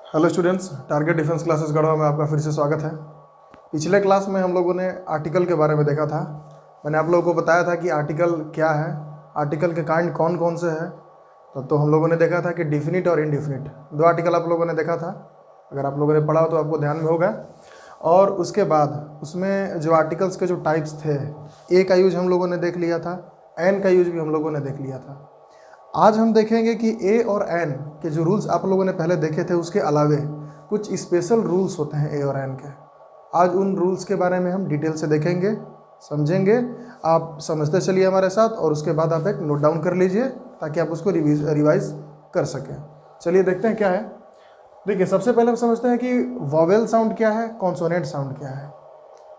Hello students, target defence classes Garhwa में आपका फिर से स्वागत है। पिछले क्लास में हम लोगों ने आर्टिकल के बारे में देखा था। मैंने आप लोगों को बताया था कि आर्टिकल क्या है, आर्टिकल के काइंड कौन कौन से हैं। तो हम लोगों ने देखा था कि डिफिनिट और इनडिफिनिट दो आर्टिकल आप लोगों ने देखा था। अगर आप लोगों ने पढ़ा हो तो आपको ध्यान में होगा। और उसके बाद उसमें जो आर्टिकल्स के जो टाइप्स थे, ए का यूज हम लोगों ने देख लिया था, एन का यूज भी हम लोगों ने देख लिया था। आज हम देखेंगे कि ए और एन के जो रूल्स आप लोगों ने पहले देखे थे उसके अलावे कुछ स्पेशल रूल्स होते हैं ए और एन के। आज उन रूल्स के बारे में हम डिटेल से देखेंगे, समझेंगे। आप समझते चलिए हमारे साथ, और उसके बाद आप एक नोट डाउन कर लीजिए ताकि आप उसको रिवाइज कर सकें। चलिए देखते हैं क्या है। देखिए, सबसे पहले हम समझते हैं कि वॉवेल साउंड क्या है, कॉन्सोनेंट साउंड क्या है।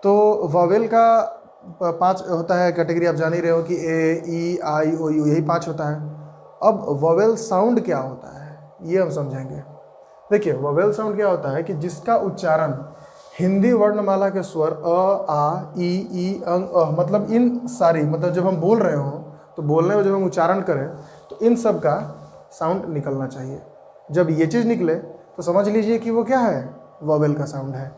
तो वॉवेल का 5 होता है कैटेगरी, आप जान ही रहे हो कि ए, ई, आई, ओ, यू, यही 5 होता है। अब वोवेल साउंड क्या होता है ये हम समझेंगे। देखिए, वोवेल साउंड क्या होता है कि जिसका उच्चारण हिंदी वर्णमाला के स्वर अ, आ, ई, अंग, मतलब इन सारी, मतलब जब हम बोल रहे हो तो बोलने में जब हम उच्चारण करें तो इन सब का साउंड निकलना चाहिए। जब ये चीज़ निकले तो समझ लीजिए कि वो क्या है, वोवेल का साउंड है।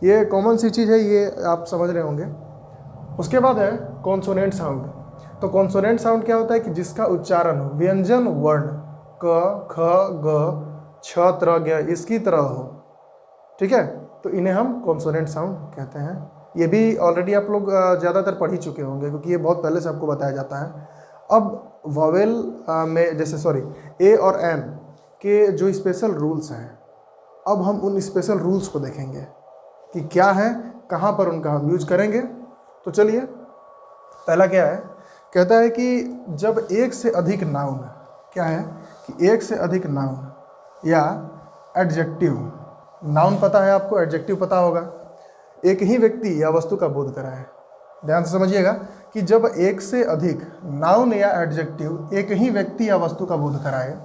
ये कॉमन सी चीज़ है, ये आप समझ रहे होंगे। उसके बाद है कॉन्सोनेंट साउंड। तो कॉन्सोनेंट साउंड क्या होता है कि जिसका उच्चारण व्यंजन वर्ण क, ख, ग, छ, त्र, ज्ञ इसकी तरह हो। ठीक है, तो इन्हें हम कॉन्सोनेंट साउंड कहते हैं। ये भी ऑलरेडी आप लोग ज़्यादातर पढ़ ही चुके होंगे क्योंकि ये बहुत पहले से आपको बताया जाता है। अब वॉवेल में जैसे ए और एन के जो स्पेशल रूल्स हैं, अब हम उन स्पेशल रूल्स को देखेंगे कि क्या है, कहाँ पर उनका हम यूज करेंगे। तो चलिए, पहला क्या है, कहता है कि जब एक से अधिक नाउन, क्या है कि एक से अधिक नाउन या एडजेक्टिव, नाउन पता है आपको, एडजेक्टिव पता होगा, एक ही व्यक्ति या वस्तु का बोध कराए। ध्यान से समझिएगा कि जब एक से अधिक नाउन या एडजेक्टिव एक ही व्यक्ति या वस्तु का बोध कराए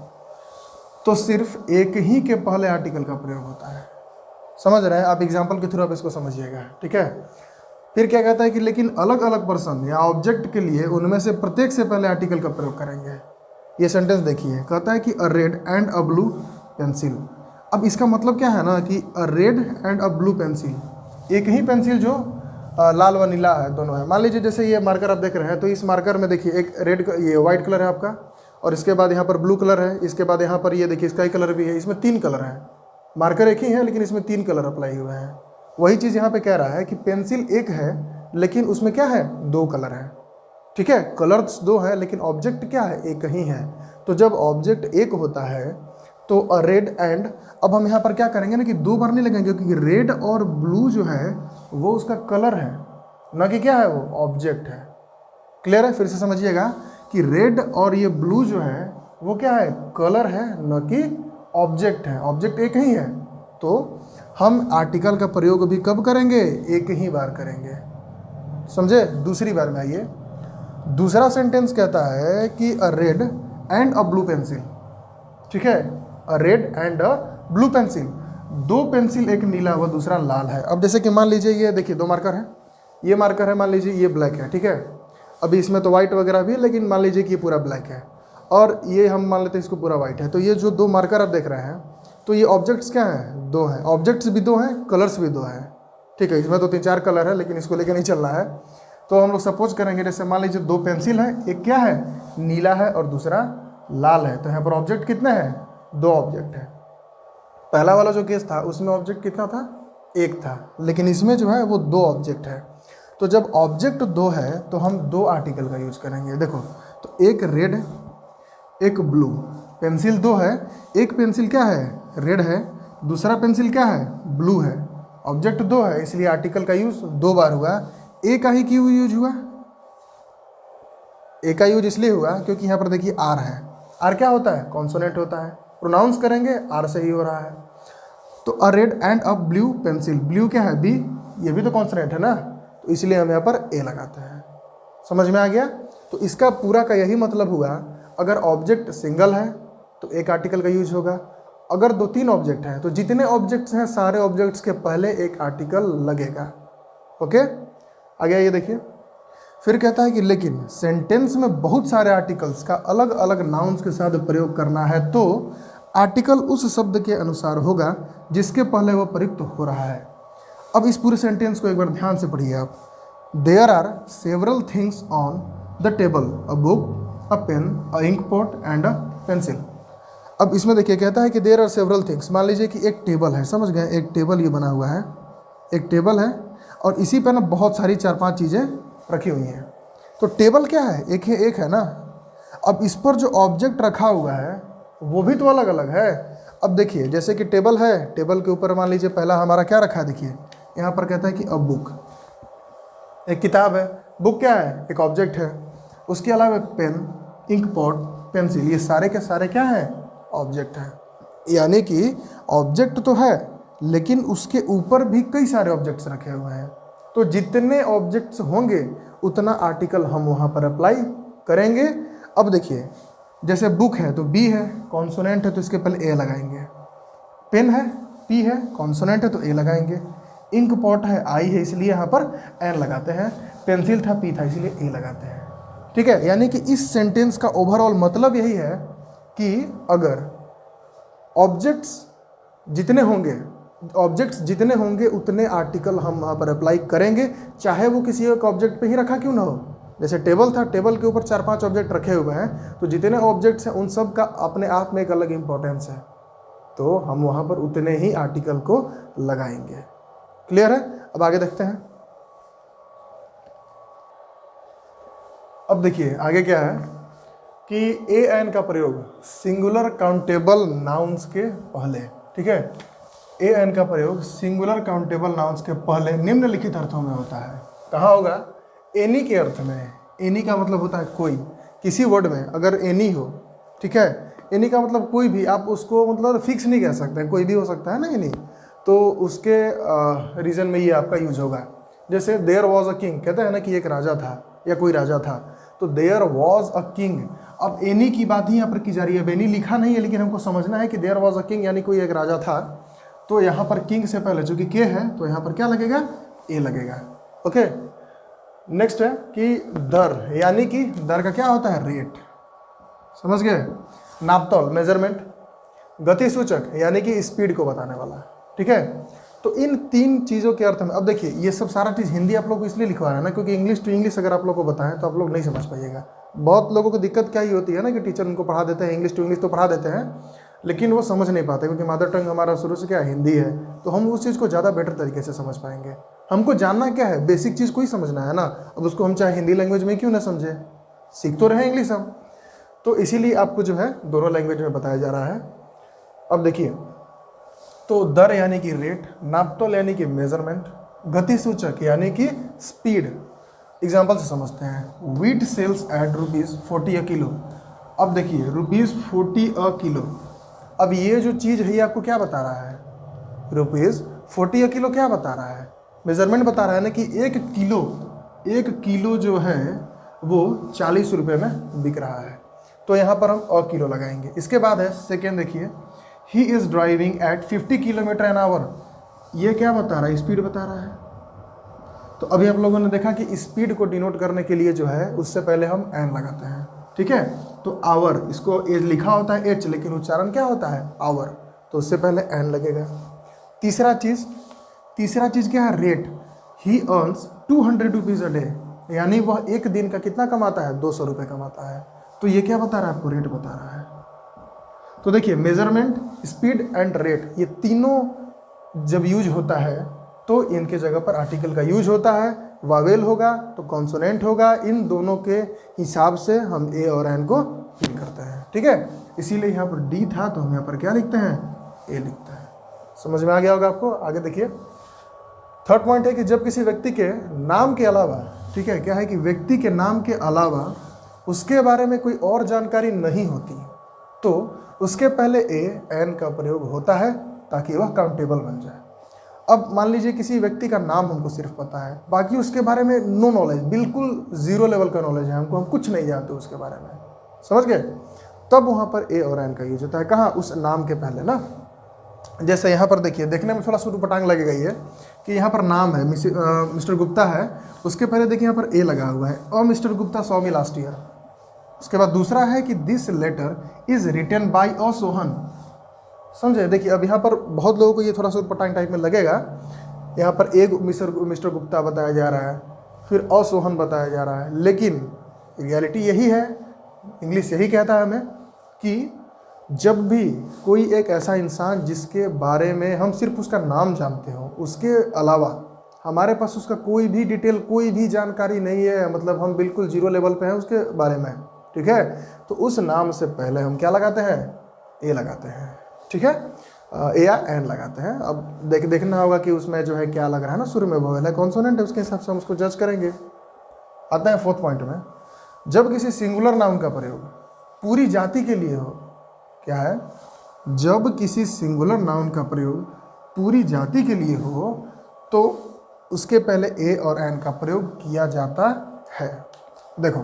तो सिर्फ एक ही के पहले आर्टिकल का प्रयोग होता है। समझ रहे हैं आप, एग्जाम्पल के थ्रू आप इसको समझिएगा। ठीक है, फिर क्या कहता है कि लेकिन अलग अलग पर्सन या ऑब्जेक्ट के लिए उनमें से प्रत्येक से पहले आर्टिकल का प्रयोग करेंगे। ये सेंटेंस देखिए, कहता है कि a red and a blue pencil. अब इसका मतलब क्या है ना कि a red and a blue pencil, एक ही पेंसिल जो लाल व नीला है, दोनों है। मान लीजिए जैसे ये मार्कर आप देख रहे हैं, तो इस मार्कर में देखिए एक रेड, ये वाइट कलर है आपका, और इसके बाद यहाँ पर ब्लू कलर है, इसके बाद यहाँ पर ये देखिए स्काई कलर भी है। इसमें 3 कलर हैं। मार्कर एक ही है लेकिन इसमें 3 कलर अप्लाई हुए हैं। वही चीज़ यहाँ पे कह रहा है कि पेंसिल एक है लेकिन उसमें क्या है, 2 कलर हैं। ठीक है, कलर्स 2 हैं लेकिन ऑब्जेक्ट क्या है, एक ही है। तो जब ऑब्जेक्ट एक होता है तो अ रेड एंड, अब हम यहाँ पर क्या करेंगे ना कि 2 बार नहीं लगेंगे क्योंकि रेड और ब्लू जो है वो उसका कलर है, ना कि क्या है, वो ऑब्जेक्ट है। क्लियर है? फिर से समझिएगा कि रेड और ये ब्लू जो है वो क्या है, कलर है, न कि ऑब्जेक्ट है। ऑब्जेक्ट एक ही है। तो हम आर्टिकल का प्रयोग भी कब करेंगे, एक ही बार करेंगे। समझे? दूसरी बार में आइए, दूसरा सेंटेंस कहता है कि a red and a blue pencil. ठीक है, a red and a blue pencil, 2 pencil, एक नीला व दूसरा लाल है। अब जैसे कि मान लीजिए ये देखिए 2 मार्कर है, ये मार्कर है, मान लीजिए ये ब्लैक है। ठीक है, अभी इसमें तो वाइट वगैरह भी है लेकिन मान लीजिए कि ये पूरा ब्लैक है, और ये हम मान लेते हैं इसको पूरा वाइट है। तो ये जो 2 मार्कर आप देख रहे हैं, तो ये ऑब्जेक्ट्स क्या हैं, 2 हैं। ऑब्जेक्ट्स भी 2 हैं, कलर्स भी 2 हैं। ठीक है, इसमें तो 3-4 कलर है लेकिन इसको लेकर नहीं चलना है। तो हम लोग सपोज करेंगे, जैसे मान लीजिए 2 पेंसिल है, एक क्या है, नीला है और दूसरा लाल है। तो यहाँ पर ऑब्जेक्ट कितने हैं, 2 ऑब्जेक्ट है। पहला वाला जो केस था उसमें ऑब्जेक्ट कितना था, 1 था, लेकिन इसमें जो है वो 2 ऑब्जेक्ट है। तो जब ऑब्जेक्ट 2 है तो हम 2 आर्टिकल का यूज करेंगे। देखो, तो एक रेड एक ब्लू, पेंसिल 2 है, एक पेंसिल क्या है, रेड है, दूसरा पेंसिल क्या है, ब्लू है। ऑब्जेक्ट 2 है इसलिए आर्टिकल का यूज 2 बार हुआ। ए का ही क्यों यूज हुआ, ए का यूज इसलिए हुआ क्योंकि यहाँ पर देखिए आर है। आर क्या होता है, कॉन्सोनेंट होता है, प्रोनाउंस करेंगे आर से ही हो रहा है। तो a red and a blue pencil, blue क्या है, बी, ये भी तो कॉन्सोनेंट है ना, तो इसलिए हम यहाँ पर ए लगाते हैं। समझ में आ गया? तो इसका पूरा का यही मतलब हुआ, अगर ऑब्जेक्ट सिंगल है तो एक आर्टिकल का यूज होगा, अगर 2-3 ऑब्जेक्ट हैं तो जितने ऑब्जेक्ट्स हैं सारे ऑब्जेक्ट्स के पहले एक आर्टिकल लगेगा। ओके, आगे ये देखिए, फिर कहता है कि लेकिन सेंटेंस में बहुत सारे आर्टिकल्स का अलग अलग नाउन्स के साथ प्रयोग करना है तो आर्टिकल उस शब्द के अनुसार होगा जिसके पहले वह प्रयुक्त हो रहा है। अब इस पूरे सेंटेंस को एक बार ध्यान से पढ़िए आप। There are several things on the table, a book, a pen, a ink pot and a pencil. अब इसमें देखिए कहता है कि देयर आर सेवरल थिंग्स। मान लीजिए कि एक टेबल है, समझ गए, एक टेबल ये बना हुआ है, एक टेबल है और इसी पर ना बहुत सारी 4-5 चीज़ें रखी हुई हैं। तो टेबल क्या है, एक है ना। अब इस पर जो ऑब्जेक्ट रखा हुआ है वो भी तो अलग अलग है। अब देखिए जैसे कि टेबल है, टेबल के ऊपर मान लीजिए पहला हमारा क्या रखा है, देखिए यहाँ पर कहता है कि अ बुक, एक किताब है। बुक क्या है, एक ऑब्जेक्ट है। उसके अलावा पेन, इंक पॉट, पेंसिल, ये सारे के सारे क्या हैं, ऑब्जेक्ट हैं। यानी कि ऑब्जेक्ट तो है लेकिन उसके ऊपर भी कई सारे ऑब्जेक्ट्स रखे हुए हैं। तो जितने ऑब्जेक्ट्स होंगे उतना आर्टिकल हम वहाँ पर अप्लाई करेंगे। अब देखिए जैसे बुक है तो बी है, कॉन्सोनेंट है तो इसके पहले ए लगाएंगे। पेन है, पी है, कॉन्सोनेंट है तो ए लगाएंगे। इंक पॉट है, आई है, इसलिए यहाँ पर एन लगाते हैं। पेंसिल था, पी था, इसलिए ए लगाते हैं। ठीक है, यानी कि इस सेंटेंस का ओवरऑल मतलब यही है कि अगर ऑब्जेक्ट्स जितने होंगे उतने आर्टिकल हम वहाँ पर अप्लाई करेंगे, चाहे वो किसी एक ऑब्जेक्ट पे ही रखा क्यों ना हो। जैसे टेबल था, टेबल के ऊपर 4-5 ऑब्जेक्ट रखे हुए हैं, तो जितने ऑब्जेक्ट्स हैं उन सब का अपने आप में एक अलग इंपॉर्टेंस है, तो हम वहाँ पर उतने ही आर्टिकल को लगाएंगे। क्लियर है? अब आगे देखते हैं। अब देखिए आगे क्या है कि ए एन का प्रयोग सिंगुलर काउंटेबल नाउन्स के पहले, ठीक है, ए एन का प्रयोग सिंगुलर काउंटेबल नाउन्स के पहले निम्नलिखित अर्थों में होता है। कहाँ होगा? एनी के अर्थ में। एनी का मतलब होता है कोई, किसी वर्ड में अगर एनी हो, ठीक है, एनी का मतलब कोई भी, आप उसको मतलब फिक्स नहीं कह सकते, कोई भी हो सकता है ना एनी, तो उसके रीजन में ये आपका यूज होगा। जैसे देयर वॉज अ किंग, कहते हैं ना कि एक राजा था या कोई राजा था, तो देयर वॉज अ किंग। अब एनी की बात ही यहाँ पर की जा रही है। अब एनी लिखा नहीं है लेकिन हमको समझना है कि देयर वॉज अ किंग यानी कोई एक राजा था, तो यहाँ पर किंग से पहले चूंकि के है तो यहाँ पर क्या लगेगा? ए लगेगा। ओके, नेक्स्ट है कि दर, यानी कि दर का क्या होता है? रेट। समझ गए? नापतोल, मेजरमेंट। गति सूचक यानी कि स्पीड को बताने वाला, ठीक है। तो इन 3 चीज़ों के अर्थ में, अब देखिए ये सब सारा चीज़ हिंदी आप लोग को इसलिए लिखवा रहा है ना क्योंकि इंग्लिश टू इंग्लिश अगर आप लोग को बताएं तो आप लोग नहीं समझ पाइएगा। बहुत लोगों को दिक्कत क्या ही होती है ना कि टीचर उनको पढ़ा देते हैं, इंग्लिश टू इंग्लिश तो पढ़ा देते हैं लेकिन वो समझ नहीं पाते, क्योंकि मदर टंग हमारा शुरू से क्या हिंदी है, तो हम उस चीज़ को ज़्यादा बेटर तरीके से समझ पाएंगे। हमको जानना क्या है? बेसिक चीज़ को ही समझना है ना। अब उसको हम चाहे हिंदी लैंग्वेज में क्यों ना समझे, सीख तो रहे इंग्लिश हम, तो इसीलिए आपको जो है दोनों लैंग्वेज में बताया जा रहा है। अब देखिए, तो दर यानी कि रेट, नापतोल यानी कि मेजरमेंट, गति सूचक यानी कि स्पीड। एग्जाम्पल से समझते हैं। Wheat sells at ₹40 a kilo. अब देखिए ₹40 a किलो, अब ये जो चीज़ है ये आपको क्या बता रहा है? ₹40 a किलो क्या बता रहा है? मेजरमेंट बता रहा है ना कि 1 किलो जो है वो 40 रुपये में बिक रहा है, तो यहाँ पर हम अ किलो लगाएंगे। इसके बाद है सेकेंड, देखिए he is driving eight 50 kilometre an hour. ये क्या बता रहा है? स्पीड बता रहा है। तो अभी आप लोगों ने देखा कि स्पीड को डिनोट करने के लिए जो है उससे पहले हम एन लगाते हैं, ठीक है। तो आवर, इसको लिखा होता है एच लेकिन उच्चारण क्या होता है? आवर, तो उससे पहले एन लगेगा। तीसरा चीज़ क्या है? Rate. He earns 200 rupees a day, यानी वह एक दिन का कितना कमाता है? 200 रुपये कमाता है। तो ये क्या बता रहा है? आपको रेट बता रहा है। तो देखिए मेजरमेंट, स्पीड एंड रेट, ये तीनों जब यूज होता है तो इनके जगह पर आर्टिकल का यूज होता है। वावेल होगा तो कॉन्सोनेंट होगा, इन दोनों के हिसाब से हम ए और एन को फिल करते हैं, ठीक है। इसीलिए यहाँ पर डी था तो हम यहाँ पर क्या लिखते हैं? ए लिखते हैं। समझ में आ गया होगा आपको? आगे देखिए, थर्ड पॉइंट है कि जब किसी व्यक्ति के नाम के अलावा, ठीक है, क्या है कि व्यक्ति के नाम के अलावा उसके बारे में कोई और जानकारी नहीं होती तो उसके पहले ए एन का प्रयोग होता है ताकि वह काउंटेबल बन जाए। अब मान लीजिए किसी व्यक्ति का नाम हमको सिर्फ पता है, बाकी उसके बारे में नो नॉलेज, बिल्कुल जीरो लेवल का नॉलेज है हमको, हम कुछ नहीं जानते उसके बारे में, समझ गए? तब वहाँ पर ए और एन का यूज होता है। कहाँ? उस नाम के पहले ना। जैसे यहाँ पर देखिए, देखने में थोड़ा सूट पटांग लगेगा ये कि यहाँ पर नाम है मिस्टर गुप्ता है, उसके पहले देखिए यहाँ पर ए लगा हुआ है, और mister Gupta saw me last year. उसके बाद दूसरा है कि this letter is written by a Sohan, समझे। देखिए अब यहाँ पर बहुत लोगों को ये थोड़ा सा उटपटांग टाइप में लगेगा। यहाँ पर एक मिस्टर गुप्ता बताया जा रहा है, फिर सोहन बताया जा रहा है, लेकिन रियलिटी यही है, इंग्लिश यही कहता है हमें कि जब भी कोई एक ऐसा इंसान जिसके बारे में हम सिर्फ उसका नाम जानते हो, उसके अलावा हमारे पास उसका कोई भी डिटेल, कोई भी जानकारी नहीं है, मतलब हम बिल्कुल जीरो लेवल पे हैं उसके बारे में, ठीक है, तो उस नाम से पहले हम क्या लगाते हैं, ए लगाते हैं, ठीक है, ए या एन लगाते हैं। अब देखना होगा कि उसमें जो है क्या लग रहा है ना, शुरू में वोवेल है, कॉन्सोनेंट है, उसके हिसाब से हम उसको जज करेंगे। आते हैं फोर्थ पॉइंट में, जब किसी सिंगुलर नाउन का प्रयोग पूरी जाति के लिए हो, क्या है, जब किसी सिंगुलर नाउन का प्रयोग पूरी जाति के लिए हो तो उसके पहले ए और एन का प्रयोग किया जाता है। देखो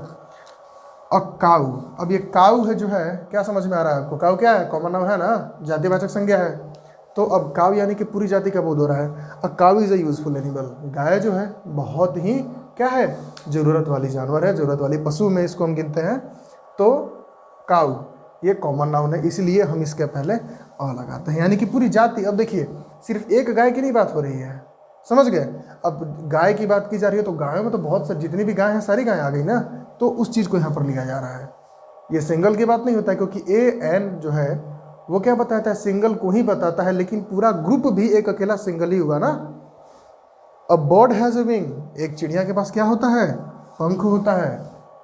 अ काऊ, अब ये काऊ है जो है, क्या समझ में आ रहा है आपको, काऊ क्या है, कॉमन नाउन है ना, जातिवाचक संज्ञा है। तो अब काऊ यानी कि पूरी जाति का बोध हो रहा है। अ काऊ इज़ अ यूजफुल एनिमल, गाय जो है बहुत ही क्या है, ज़रूरत वाली जानवर है, ज़रूरत वाली पशु में इसको हम गिनते हैं। तो काऊ ये कॉमन नाउन है, इसलिए हम इसके पहले अ लगाते हैं, यानी कि पूरी जाति। अब देखिए सिर्फ एक गाय की नहीं बात हो रही है, समझ गए। अब गाय की बात की जा रही है तो गायों में तो बहुत सारी, जितनी भी गाय हैं सारी गायें आ गई ना, तो उस चीज़ को यहाँ पर लिया जा रहा है। ये सिंगल की बात नहीं होता है, क्योंकि ए एन जो है वो क्या बताता है, सिंगल को ही बताता है, लेकिन पूरा ग्रुप भी एक अकेला सिंगल ही हुआ ना। A bird has a wing, एक चिड़िया के पास क्या होता है, पंख होता है।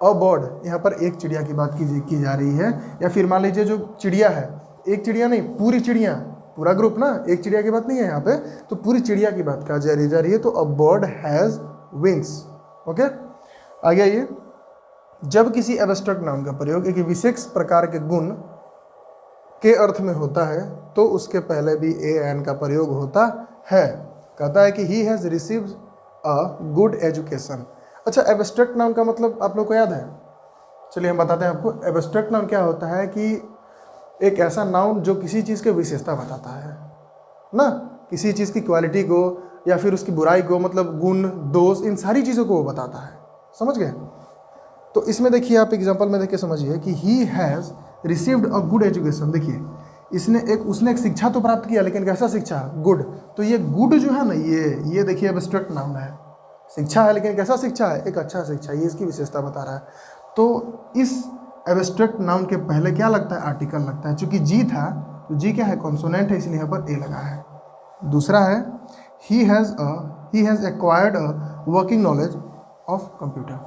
अ बर्ड, यहाँ पर एक चिड़िया की बात की जा रही है, या फिर मान लीजिए जो चिड़िया है, एक चिड़िया नहीं, पूरी चिड़िया, पूरा ग्रुप ना, एक चिड़िया की बात नहीं है यहाँ पे, तो पूरी चिड़िया की बात कहा जा रही है। तो a bird has wings, okay. आगे आइए, जब किसी एब्स्ट्रैक्ट नाउन का प्रयोग एक विशेष प्रकार के गुण के अर्थ में होता है तो उसके पहले भी ए एन का प्रयोग होता है। कहता है कि he has received a good education. अच्छा, एब्स्ट्रैक्ट नाउन का मतलब आप लोग को याद है, चलिए हम बताते हैं आपको। एब्स्ट्रैक्ट नाउन क्या होता है कि एक ऐसा नाउन जो किसी चीज़ की विशेषता बताता है ना, किसी चीज़ की क्वालिटी को या फिर उसकी बुराई को, मतलब गुण दोष, इन सारी चीज़ों को वो बताता है, समझ गए। तो इसमें देखिए आप एग्जांपल में देखिए समझिए कि he has received a good education. देखिए उसने एक शिक्षा तो प्राप्त किया, लेकिन कैसा शिक्षा, गुड। तो ये गुड जो है ना, ये देखिए एब्स्ट्रैक्ट नाउन है, शिक्षा है लेकिन कैसा शिक्षा है, एक अच्छा शिक्षा, ये इसकी विशेषता बता रहा है। तो इस एब्स्ट्रैक्ट नाउन के पहले क्या लगता है, आर्टिकल लगता है। चूंकि जी था तो जी क्या है, कॉन्सोनेंट है, इसलिए यहाँ पर ए लगा है। दूसरा है he has acquired a working knowledge of computer,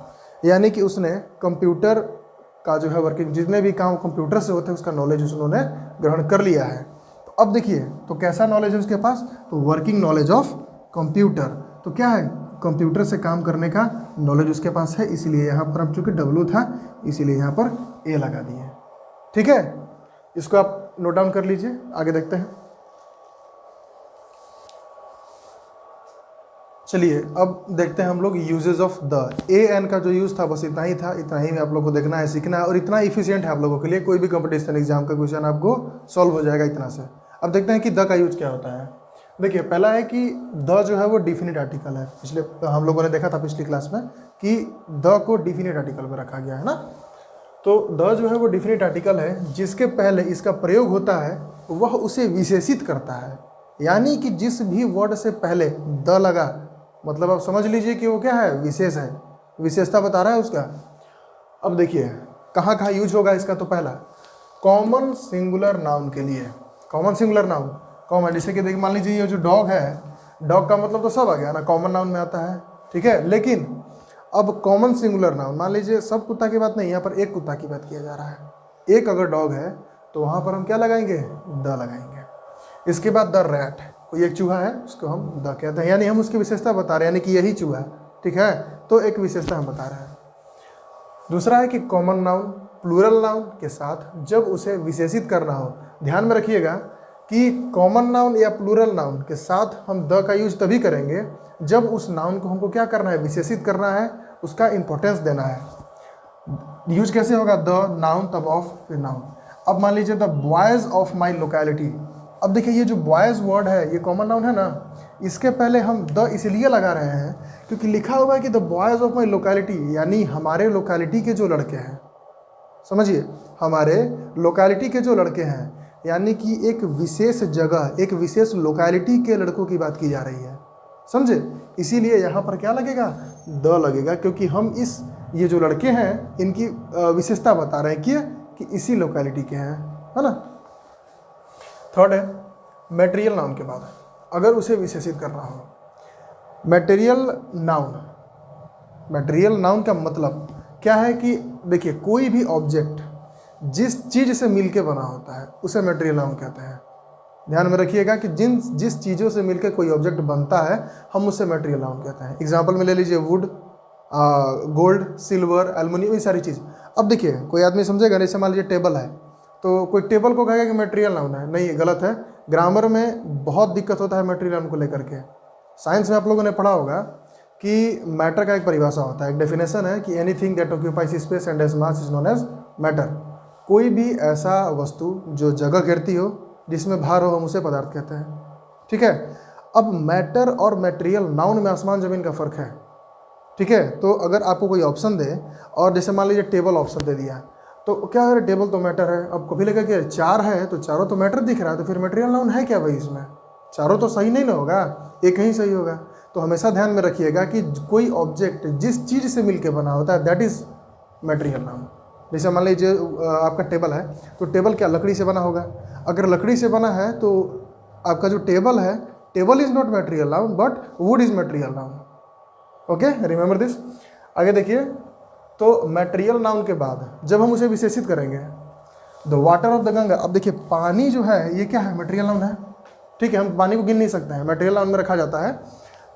यानी कि उसने कंप्यूटर का जो है वर्किंग, जितने भी काम कंप्यूटर से होते हैं उसका नॉलेज उन्होंने ग्रहण कर लिया है। तो अब देखिए, तो कैसा नॉलेज है उसके पास, तो वर्किंग नॉलेज ऑफ कंप्यूटर। तो क्या है, कंप्यूटर से काम करने का नॉलेज उसके पास है, इसीलिए यहाँ पर अब चूंकि डब्ल्यू था इसीलिए यहाँ पर ए लगा दिए, ठीक है। इसको आप नोट डाउन कर लीजिए, आगे देखते हैं। चलिए अब देखते हैं हम लोग uses of the. A an का जो यूज़ था बस इतना ही था, इतना ही में आप लोग को देखना है, सीखना है, और इतना इफिशिएंट है आप लोगों के लिए, कोई भी कंपटीशन एग्जाम का क्वेश्चन आपको सॉल्व हो जाएगा इतना से। अब देखते हैं कि द का यूज क्या होता है। देखिए पहला है कि द जो है वो डिफिनिट आर्टिकल है। पिछले हम लोगों ने देखा था पिछली क्लास में कि द को डिफिनिट आर्टिकल में रखा गया है ना। तो द जो है वो डिफिनिट आर्टिकल है, जिसके पहले इसका प्रयोग होता है वह उसे विशेषित करता है, यानी कि जिस भी वर्ड से पहले द लगा, मतलब आप समझ लीजिए कि वो क्या है, विशेष है, विशेषता बता रहा है उसका। अब देखिए कहाँ कहाँ यूज होगा इसका, तो पहला कॉमन सिंगुलर नाउन के लिए। कॉमन सिंगुलर नाउन कॉमन, जैसे कि देखिए मान लीजिए ये जो डॉग है, डॉग का मतलब तो सब आ गया ना, कॉमन नाउन में आता है, ठीक है। लेकिन अब कॉमन सिंगुलर नाउन, मान लीजिए सब कुत्ता की बात नहीं, यहाँ पर एक कुत्ता की बात किया जा रहा है, एक अगर डॉग है तो वहाँ पर हम क्या लगाएंगे, द लगाएंगे। इसके बाद द रैट, कोई एक चूहा है उसको हम द कहते हैं, यानी हम उसकी विशेषता बता रहे हैं, यानी कि यही चूहा, ठीक है, तो एक विशेषता हम बता रहे हैं। दूसरा है कि कॉमन नाउन प्लूरल नाउन के साथ जब उसे विशेषित करना हो, ध्यान में रखिएगा कि कॉमन नाउन या प्लूरल नाउन के साथ हम द का यूज तभी करेंगे जब उस नाउन को हमको क्या करना है, विशेषित करना है, उसका इंपॉर्टेंस देना है। यूज कैसे होगा, द नाउन तब ऑफ फिर नाउन। अब मान लीजिए the boys of my locality. अब देखिए ये जो बॉयज़ वर्ड है ये कॉमन नाउन है ना, इसके पहले हम द इसलिए लगा रहे हैं क्योंकि लिखा हुआ है कि the boys of my locality, यानी हमारे लोकेलिटी के जो लड़के हैं, समझिए हमारे लोकेलिटी के जो लड़के हैं, यानी कि एक विशेष जगह, एक विशेष लोकेलिटी के लड़कों की बात की जा रही है, समझे। इसीलिए यहाँ पर क्या लगेगा, द लगेगा, क्योंकि हम ये जो लड़के हैं इनकी विशेषता बता रहे हैं कि इसी लोकेलिटी के हैं, है ना। थर्ड है मटेरियल नाउन के बाद अगर उसे विशेषित करना हो, मटेरियल नाउन। मटेरियल नाउन का मतलब क्या है कि देखिए, कोई भी ऑब्जेक्ट जिस चीज़ से मिलके बना होता है उसे मटेरियल नाउन कहते हैं। ध्यान में रखिएगा कि जिस चीज़ों से मिलकर कोई ऑब्जेक्ट बनता है हम उसे मटेरियल नाउन कहते हैं। एग्जांपल में ले लीजिए वुड, गोल्ड, सिल्वर, एल्युमिनियम, ये सारी चीज़। अब देखिए कोई आदमी समझेगा, जैसे मान लीजिए टेबल है, तो कोई टेबल को कहेगा कि मटेरियल नाउन है, नहीं, गलत है। ग्रामर में बहुत दिक्कत होता है मटेरियल नाउन को लेकर के। साइंस में आप लोगों ने पढ़ा होगा कि मैटर का एक परिभाषा होता है, एक डेफिनेशन है कि anything that occupies space and as mass is known as matter. कोई भी ऐसा वस्तु जो जगह घेरती हो, जिसमें भार हो, हम उसे पदार्थ कहते हैं, ठीक है। अब मैटर और मटेरियल नाउन में आसमान ज़मीन का फ़र्क है, ठीक है। तो अगर आपको कोई ऑप्शन दे और जैसे मान लीजिए टेबल ऑप्शन दे दिया, तो क्या है, टेबल तो मैटर है। अब कभी लगा कि चार है तो चारों तो मैटर दिख रहा है, तो फिर मटेरियल नाउन है क्या भाई, इसमें चारों तो सही नहीं ना होगा, एक ही सही होगा। तो हमेशा ध्यान में रखिएगा कि कोई ऑब्जेक्ट जिस चीज़ से मिलके बना होता है दैट इज़ मटेरियल नाउन। जैसे मान लीजिए आपका टेबल है, तो टेबल क्या लकड़ी से बना होगा। अगर लकड़ी से बना है तो आपका जो टेबल है, table is not material noun but would is material noun. Okay, remember this. आगे देखिए, तो मटेरियल नाउन के बाद जब हम उसे विशेषित करेंगे, the water of the Ganga. अब देखिए पानी जो है ये क्या है, मटेरियल नाउन है, ठीक है। हम पानी को गिन नहीं सकते हैं, मटेरियल नाउन में रखा जाता है।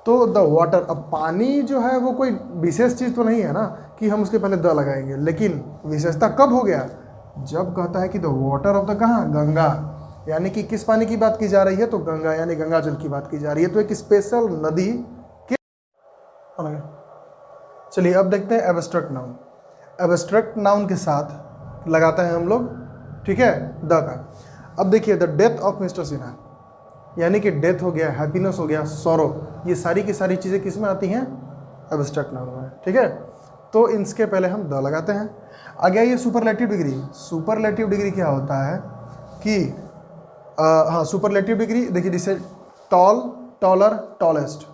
तो द वाटर, अब पानी जो है वो कोई विशेष चीज़ तो नहीं है ना कि हम उसके पहले द लगाएंगे, लेकिन विशेषता कब हो गया, जब कहता है कि द वाटर ऑफ द कहाँ, गंगा, यानी कि किस पानी की बात की जा रही है, तो गंगा यानी गंगा जल की बात की जा रही है। तो एक स्पेशल नदी के। चलिए अब देखते हैं एब्स्ट्रैक्ट नाउन। एब्स्ट्रैक्ट नाउन के साथ लगाते हैं हम लोग, ठीक है, द का। अब देखिए, the death of mister Sinha, यानी कि डेथ हो गया, हैप्पीनेस हो गया, सॉरो, ये सारी की सारी चीज़ें किस में आती हैं, एब्स्ट्रैक्ट नाउन में, ठीक है। तो इसके पहले हम द लगाते हैं। आगे ये सुपरलेटिव डिग्री। सुपरलेटिव डिग्री क्या होता है कि हाँ, सुपरलेटिव डिग्री देखिए, जिसे टॉल, टॉलर, टॉलेस्ट,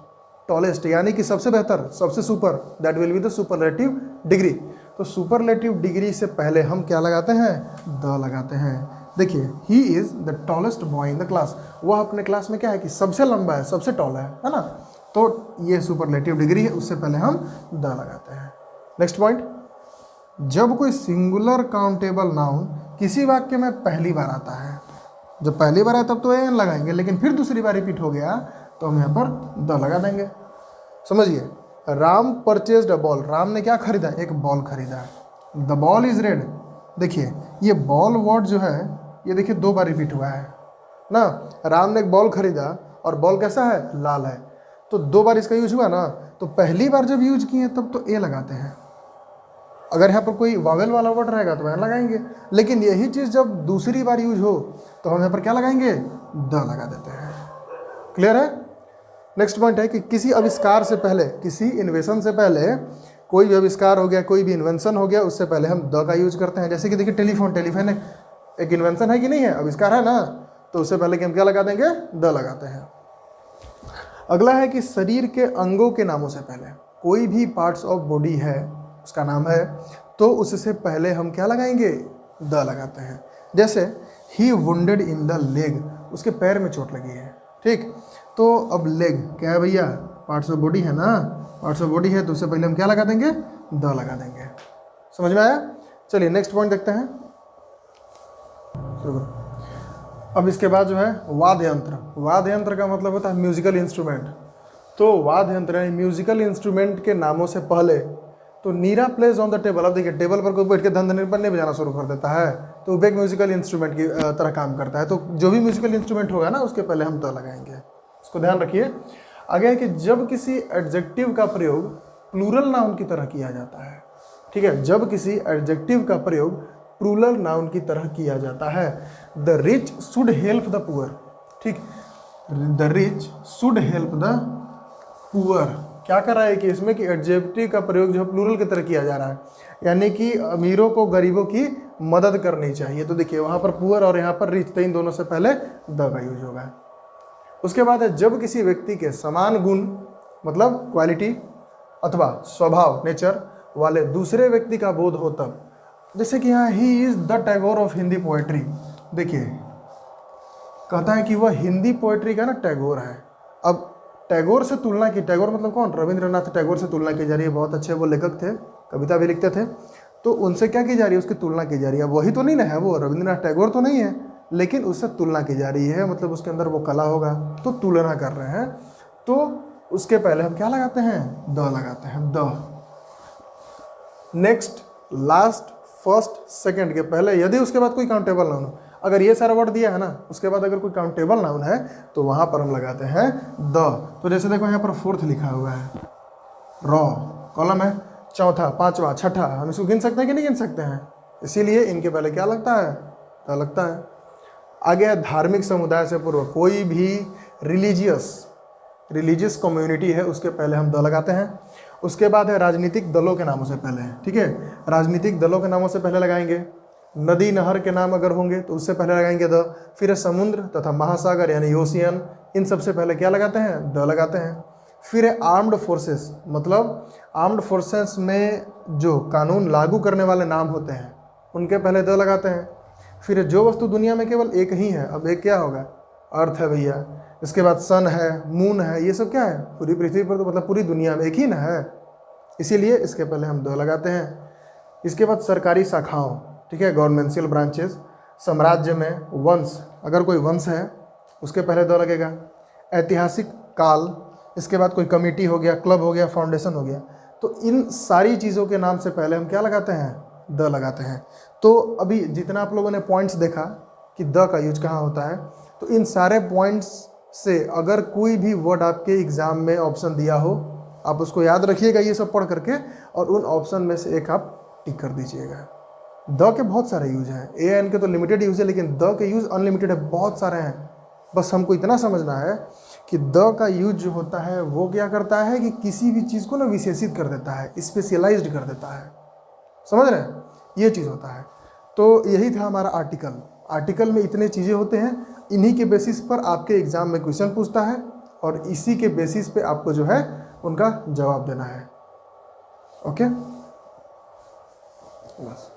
टॉलेस्ट यानी कि सबसे बेहतर, सबसे super, that will be the superlative degree. तो सुपरलेटिव डिग्री से पहले हम क्या लगाते हैं, द लगाते हैं। देखिए, he is the tallest boy in the class, वह अपने क्लास में क्या है कि सबसे लंबा है, सबसे टॉल है ना। तो ये सुपरलेटिव डिग्री है, उससे पहले हम द लगाते हैं। नेक्स्ट पॉइंट, जब कोई सिंगुलर काउंटेबल नाउन किसी वाक्य में पहली बार आता है, जब पहली बार आया तब तो एन लगाएंगे, लेकिन फिर दूसरी बार रिपीट हो गया तो हम यहाँ पर द लगा देंगे। समझिए, Ram purchased a ball, Ram ने क्या खरीदा, एक बॉल खरीदा। द बॉल इज रेड, देखिए ये बॉल वर्ड जो है ये देखिए 2 बार रिपीट हुआ है ना। राम ने एक बॉल खरीदा और बॉल कैसा है, लाल है, तो 2 बार इसका यूज हुआ ना। तो पहली बार जब यूज किए तब तो ए लगाते हैं। अगर यहाँ पर कोई वावेल वाला वर्ड रहेगा तो वह लगाएंगे, लेकिन यही चीज़ जब दूसरी बार यूज हो तो हम यहाँ पर क्या लगाएंगे, द लगा देते हैं। क्लियर है। नेक्स्ट पॉइंट है कि किसी आविष्कार से पहले, किसी इन्वेंशन से पहले, कोई भी आविष्कार हो गया, कोई भी इन्वेंशन हो गया, उससे पहले हम द का यूज करते हैं। जैसे कि देखिए टेलीफोन, टेलीफोन एक इन्वेंशन है कि नहीं है, आविष्कार है ना, तो उससे पहले कि हम क्या लगा देंगे, द लगाते हैं। अगला है कि शरीर के अंगों के नामों से पहले, कोई भी पार्ट्स ऑफ बॉडी है उसका नाम है, तो उससे पहले हम क्या लगाएंगे, द लगाते हैं। जैसे ही वुंडेड इन द लेग, उसके पैर में चोट लगी है, ठीक। तो अब लेग क्या है भैया, पार्ट्स ऑफ बॉडी है ना, पार्ट्स ऑफ बॉडी है, तो उससे पहले हम क्या लगा देंगे, द लगा देंगे। समझ में आया। चलिए नेक्स्ट पॉइंट देखते हैं। अब इसके बाद जो है वाद्य यंत्र। वाद्य यंत्र का मतलब होता है म्यूजिकल इंस्ट्रूमेंट। तो वाद्य यंत्र यानी म्यूजिकल इंस्ट्रूमेंट के नामों से पहले, तो नीरा प्लेज ऑन द टेबल। अब देखिए टेबल पर कोई बैठ के धन नहीं बजाना शुरू कर देता है, तो वो एक म्यूजिकल इंस्ट्रूमेंट की तरह काम करता है। तो जो भी म्यूजिकल इंस्ट्रूमेंट होगा ना, उसके पहले हम द लगाएंगे, उसको ध्यान रखिए। आगे है कि जब किसी एडजेक्टिव का प्रयोग प्लूरल नाउन की तरह किया जाता है, ठीक है, जब किसी एडजेक्टिव का प्रयोग प्लूरल नाउन की तरह किया जाता है। The rich should help the poor, ठीक, the rich should help the poor, क्या कर रहा है कि इसमें कि एडजेक्टिव का प्रयोग जो प्लूरल की तरह किया जा रहा है, यानी कि अमीरों को गरीबों की मदद करनी चाहिए। तो देखिए वहाँ पर पुअर और यहाँ पर रिच, तो इन दोनों से पहले द का यूज होगा। उसके बाद है जब किसी व्यक्ति के समान गुण मतलब क्वालिटी अथवा स्वभाव नेचर वाले दूसरे व्यक्ति का बोध हो तब, जैसे कि यहाँ he is the Tagore of Hindi poetry. देखिए कहता है कि वह हिंदी पोएट्री का ना टैगोर है। अब टैगोर से तुलना की, टैगोर मतलब कौन, रविंद्रनाथ टैगोर से तुलना की जा रही है। बहुत अच्छे वो लेखक थे, कविता भी लिखते थे, तो उनसे क्या की जा रही है, उसकी तुलना की जा रही है। वही तो नहीं ना है वो, रविंद्रनाथ टैगोर तो नहीं है, लेकिन उससे तुलना की जा रही है, मतलब उसके अंदर वो कला होगा, तो तुलना कर रहे हैं। तो उसके पहले हम क्या लगाते हैं, द लगाते हैं, the. Next, last, first, second के पहले यदि उसके बाद कोई काउंटेबल नाउन हो, अगर ये सारा वर्ड दिया है ना, उसके बाद अगर कोई काउंटेबल नाउन है तो वहां पर हम लगाते हैं द। तो जैसे देखो यहाँ पर फोर्थ लिखा हुआ है, रॉ कॉलम है, चौथा, पांचवा, छठा, हम इसको गिन सकते हैं कि नहीं गिन सकते हैं, इसीलिए इनके पहले क्या लगता है, द लगता है। आगे धार्मिक समुदाय से पूर्व, कोई भी रिलीजियस कम्युनिटी है उसके पहले हम द लगाते हैं। उसके बाद है राजनीतिक दलों के नामों से पहले, ठीक है, राजनीतिक दलों के नामों से पहले लगाएंगे। नदी नहर के नाम अगर होंगे तो उससे पहले लगाएंगे द। फिर समुद्र तथा महासागर यानी ओशियन, इन सबसे पहले क्या लगाते हैं, द लगाते हैं। फिर है आर्म्ड फोर्सेस, मतलब आर्म्ड फोर्सेस में जो कानून लागू करने वाले नाम होते हैं उनके पहले द लगाते हैं। फिर जो वस्तु दुनिया में केवल एक ही है, अब एक क्या होगा, अर्थ है भैया। इसके बाद सन है, मून है, ये सब क्या है, पूरी पृथ्वी पर, तो मतलब पूरी दुनिया में एक ही ना है, इसीलिए इसके पहले हम द लगाते हैं। इसके बाद सरकारी शाखाओं, ठीक है, गवर्नमेंशियल ब्रांचेस, साम्राज्य में वंश, अगर कोई वंश है उसके पहले द लगेगा। ऐतिहासिक काल, इसके बाद कोई कमेटी हो गया, क्लब हो गया, फाउंडेशन हो गया, तो इन सारी चीज़ों के नाम से पहले हम क्या लगाते हैं, द लगाते हैं। तो अभी जितना आप लोगों ने पॉइंट्स देखा कि द का यूज कहाँ होता है, तो इन सारे पॉइंट्स से अगर कोई भी वर्ड आपके एग्जाम में ऑप्शन दिया हो, आप उसको याद रखिएगा ये सब पढ़ करके, और उन ऑप्शन में से एक आप टिक कर दीजिएगा। द के बहुत सारे यूज हैं, ए एन के तो लिमिटेड यूज है, लेकिन द के यूज अनलिमिटेड है, बहुत सारे हैं। बस हमको इतना समझना है कि द का यूज जो होता है वो क्या करता है कि किसी भी चीज़ को ना विशेषित कर देता है, स्पेशलाइज्ड कर देता है, समझ रहे हैं, ये चीज़ होता है। तो यही था हमारा आर्टिकल। आर्टिकल में इतने चीज़ें होते हैं, इन्हीं के बेसिस पर आपके एग्जाम में क्वेश्चन पूछता है, और इसी के बेसिस पे आपको जो है उनका जवाब देना है। ओके, बस।